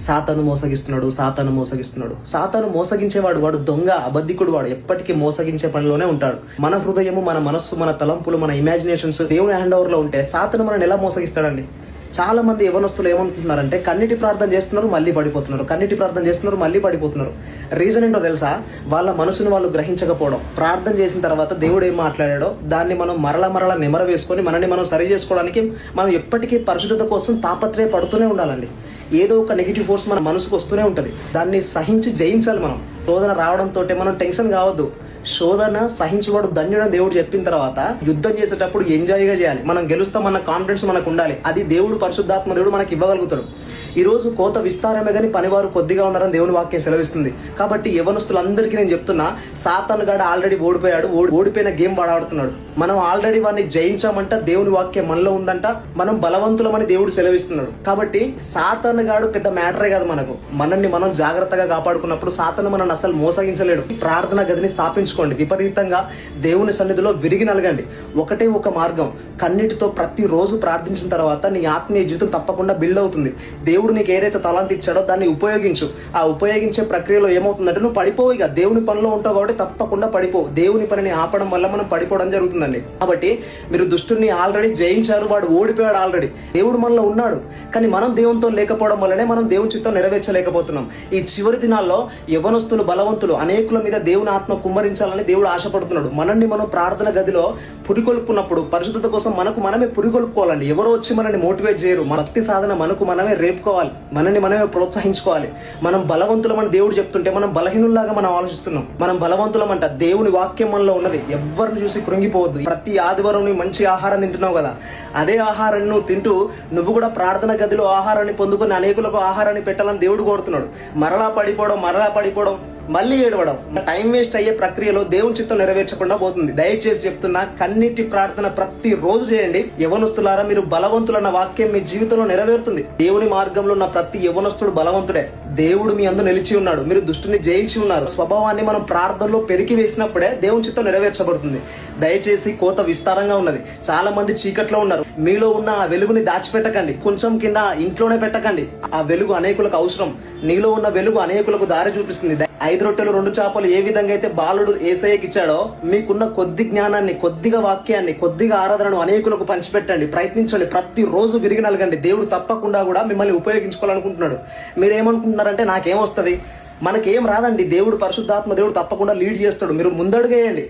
సాతాను మోసగిస్తున్నాడు, సాతాను మోసగిస్తున్నాడు. సాతాను మోసగించేవాడు, వాడు దొంగ, అబద్ధికుడు, వాడు ఎప్పటికీ మోసగించే పనిలోనే ఉంటాడు. మన హృదయము, మన మనస్సు, మన తలంపులు, మన ఇమాజినేషన్స్ దేవుని హ్యాండ్ ఓవర్ లో ఉంటే సాతాను మనల్ని ఎలా మోసగిస్తాడండి? చాలా మంది యవనస్తులు ఏమనుకుంటున్నారంటే కన్నిటి ప్రార్థన చేస్తున్నారు మళ్ళీ పడిపోతున్నారు, కన్నిటి ప్రార్థన చేస్తున్నారు మళ్ళీ పడిపోతున్నారు. రీజన్ ఏంటో తెలుసా? వాళ్ళ మనసును వాళ్ళు గ్రహించకపోవడం. ప్రార్థన చేసిన తర్వాత దేవుడు ఏం మాట్లాడాడో దాన్ని మనం మరల నెమర వేసుకొని మనని మనం సరి చేసుకోవడానికి మనం ఎప్పటికీ పరిశుద్ధత కోసం తాపత్రయ పడుతూనే ఉండాలండి. ఏదో ఒక నెగిటివ్ ఫోర్స్ మన మనసుకు వస్తూనే ఉంటుంది, దాన్ని సహించి జయించాలి. మనం శోధన రావడంతో మనం టెన్షన్ కావద్దు. శోధన సహించువాడు ధన్యుడని దేవుడు చెప్పిన తర్వాత యుద్ధం చేసేటప్పుడు ఎంజాయ్గా చేయాలి. మనం గెలుస్తామన్న కాన్ఫిడెన్స్ మనకు ఉండాలి. అది దేవుడు, పరిశుద్ధాత్మ దేవుడు మనకి ఇవ్వగలుగుతాడు. ఈ రోజు కోత విస్తారమే కానీ పనివారు కొద్దిగా ఉన్నారని దేవుని వాక్యం సెలవిస్తుంది. కాబట్టి యవనస్తులందరికీ నేను చెప్తున్నా, సాతాను గాడు ఆల్రెడీ ఓడిపోయాడు. ఓడిపోయిన గేమ్ వాడు ఆడుతున్నాడు. మనం ఆల్రెడీ వాడిని జయించామంట, దేవుని వాక్యం మనలో ఉందంట, మనం బలవంతులమని దేవుడు సెలవిస్తున్నాడు. కాబట్టి సాతాను గాడు పెద్ద మ్యాటరే కాదు మనకు. మనల్ని మనం జాగ్రత్తగా కాపాడుకున్నప్పుడు సాతాను మనల్ని అసలు మోసగించలేడు. ప్రార్థన గదిని స్థాపించుకోండి, విపరీతంగా దేవుని సన్నిధిలో విరిగి నలగండి. ఒకటే ఒక మార్గం, కన్నిటితో ప్రతిరోజు ప్రార్థించిన తర్వాత నీ ఆత్మీయ జీవితం తప్పకుండా బిల్డ్ అవుతుంది. దేవుడు నీకు ఏదైతే తలాంతి ఇచ్చాడో దాన్ని ఉపయోగించు. ఆ ఉపయోగించే ప్రక్రియలో ఏమవుతుందంటే నువ్వు పడిపోవు. ఇక దేవుని పనిలో ఉంటావు కాబట్టి తప్పకుండా పడిపోవు. దేవుని పనిని ఆపడం వల్ల మనం పడిపోవడం జరుగుతుందండి. కాబట్టి మీరు దుష్టుని ఆల్రెడీ జయించారు, వాడు ఓడిపోయాడు ఆల్రెడీ. దేవుడు మనలో ఉన్నాడు, కానీ మనం దేవునితో లేకపోవడం వల్లనే మనం దేవుని చిత్తం నెరవేర్చలేకపోతున్నాం. ఈ చివరి దినాల్లో యవనస్తులు, బలవంతులు అనేకుల మీద దేవుని ఆత్మ కుమ్మరించాలని దేవుడు ఆశపడుతున్నాడు. మనల్ని మనం ప్రార్థన గదిలో పురికొల్పుకున్నప్పుడు పరిశుద్ధత కోసం మనకు మనమే పురికొల్పుకోవాలండి. ఎవరో వచ్చి మనల్ని మోటివేట్ చేయరు. మన భక్తి సాధన మనకు మనమే రేపుకోవాలి, మనల్ని మనమే ప్రోత్సహించుకోవాలి. మనం బలవంతులమని దేవుడు చెప్తుంటే మనం బలహీనుల్లాగా మనం ఆలోచిస్తున్నాం. మనం బలవంతులమంట, దేవుని వాక్యం మనలో ఉన్నది. ఎవరిని చూసి కృంగిపోవద్దు. ప్రతి ఆదివారం నువ్వు మంచి ఆహారం తింటున్నావు కదా, అదే ఆహారాన్ని నువ్వు తింటూ నువ్వు కూడా ప్రార్థన గదిలో ఆహారాన్ని పొందుకొని అనేకులకు ఆహారాన్ని పెట్టాలని దేవుడు కోరుతున్నాడు. మరలా పడిపోవడం మళ్ళీ ఏడవడం, టైం వేస్ట్ అయ్యే ప్రక్రియలో దేవుని చిత్తం నెరవేర్చకుండా పోతుంది. దయచేసి చెప్తున్నా, కన్నిటి ప్రార్థన ప్రతి రోజు చేయండి. యవనస్తులారా, మీరు బలవంతులన్న వాక్యం మీ జీవితంలో నెరవేరుతుంది. దేవుని మార్గంలో ఉన్న ప్రతి యవనస్తుడు బలవంతుడే. దేవుడు మీ అందు నిలిచి ఉన్నాడు. మీరు దుష్టుని జయించి ఉన్నారు. స్వభావాన్ని మనం ప్రార్థనలో పెరికి వేసినప్పుడే దేవుని చిత్తం నెరవేర్చబడుతుంది. దయచేసి కోత విస్తారంగా ఉన్నది. చాలా మంది చీకట్లో ఉన్నారు. మీలో ఉన్న ఆ వెలుగుని దాచిపెట్టకండి. కొంచెం కింద ఇంట్లోనే పెట్టకండి. ఆ వెలుగు అనేకులకు అవసరం. నీలో ఉన్న వెలుగు అనేకులకు దారి చూపిస్తుంది. 5 రొట్టెలు 2 చేపలు ఏ విధంగా అయితే బాలుడు యేసయ్యకి ఇచ్చాడో, మీకున్న కొద్ది జ్ఞానాన్ని, కొద్దిగా వాక్యాన్ని, కొద్దిగా ఆరాధనను అనేకులకు పంచిపెట్టండి. ప్రయత్నించండి. ప్రతి రోజు విరిగి నలగండి. దేవుడు తప్పకుండా కూడా మిమ్మల్ని ఉపయోగించుకోవాలనుకుంటున్నాడు. మీరేమనుకుంటున్నారంటే నాకేం వస్తుంది, మనకేం రాదండి. దేవుడు, పరిశుద్ధాత్మ దేవుడు తప్పకుండా లీడ్ చేస్తాడు. మీరు ముందడుగేయండి.